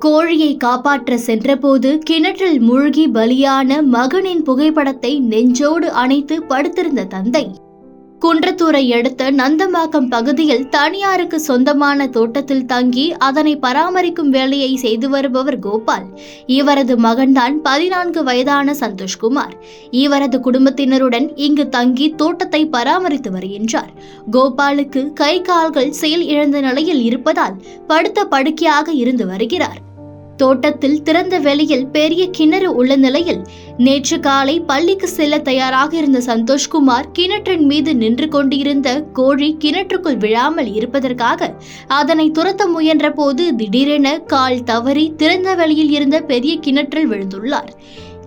கோழியை காப்பாற்ற சென்றபோது கிணற்றில் மூழ்கி பலியான மகனின் புகைப்படத்தை நெஞ்சோடு அணைத்து படுத்திருந்த தந்தை. குன்றத்தூரை அடுத்த நந்தம்பாக்கம் பகுதியில் தனியாருக்கு சொந்தமான தோட்டத்தில் தங்கி அதனை பராமரிக்கும் வேலையை செய்து வருபவர் கோபால். இவரது மகன்தான் 14 வயதான சந்தோஷ்குமார். இவரது குடும்பத்தினருடன் இங்கு தங்கி தோட்டத்தை பராமரித்து வருகின்றார். கோபாலுக்கு கை கால்கள் செயல் இழந்த நிலையில் இருப்பதால் படுத்த படுக்கையாக இருந்து வருகிறார். தோட்டத்தில் திறந்த வெளியில் பெரிய கிணறு உள்ள நிலையில் நேற்று காலை பள்ளிக்கு செல்ல தயாராக இருந்த சந்தோஷ்குமார் கிணற்றின் மீது நின்று கொண்டிருந்த கோழி கிணற்றுக்குள் விழாமல் இருப்பதற்காக அதனை துரத்த முயன்ற போது திடீரென கால் தவறி திறந்த வெளியில் இருந்த பெரிய கிணற்றில் விழுந்துள்ளார்.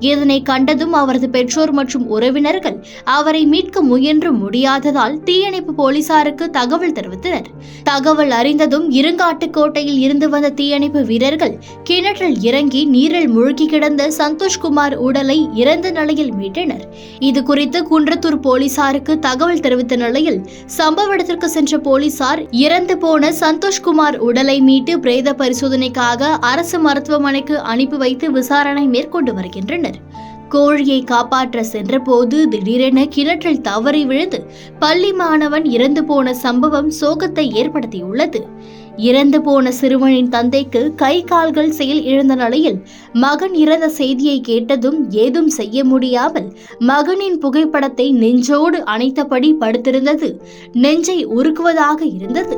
இதனை கண்டதும் அவரது பெற்றோர் மற்றும் உறவினர்கள் அவரை மீட்க முயன்று முடியாததால் தீயணைப்பு போலீசாருக்கு தகவல் தெரிவித்தனர். தகவல் அறிந்ததும் இருங்காட்டுக்கோட்டையில் இருந்து வந்த தீயணைப்பு வீரர்கள் கிணற்றில் இறங்கி நீரில் மூழ்கி கிடந்த சந்தோஷ்குமார் உடலை இறந்த நிலையில் மீட்டனர். இது குறித்து குன்றத்தூர் போலீசாருக்கு தகவல் தெரிவித்த நிலையில் சம்பவ இடத்திற்கு சென்ற போலீசார் இறந்து போன சந்தோஷ்குமார் உடலை மீட்டு பிரேத பரிசோதனைக்காக அரசு மருத்துவமனைக்கு அனுப்பி வைத்து விசாரணை மேற்கொண்டு வருகின்றனர். கோழியை காப்பாற்ற சென்றபோது திடீரென கிணற்றில் தவறி விழுந்து பள்ளி மாணவன் இறந்து போன சம்பவம் சோகத்தை ஏற்படுத்தியுள்ளது. இறந்து போன சிறுவனின் தந்தைக்கு கை கால்கள் செயல் இழந்த நிலையில் மகன் இறந்த செய்தியை கேட்டதும் ஏதும் செய்ய முடியாமல் மகனின் புகைப்படத்தை நெஞ்சோடு அணைத்தபடி படுத்திருந்தது நெஞ்சை உருக்குவதாக இருந்தது.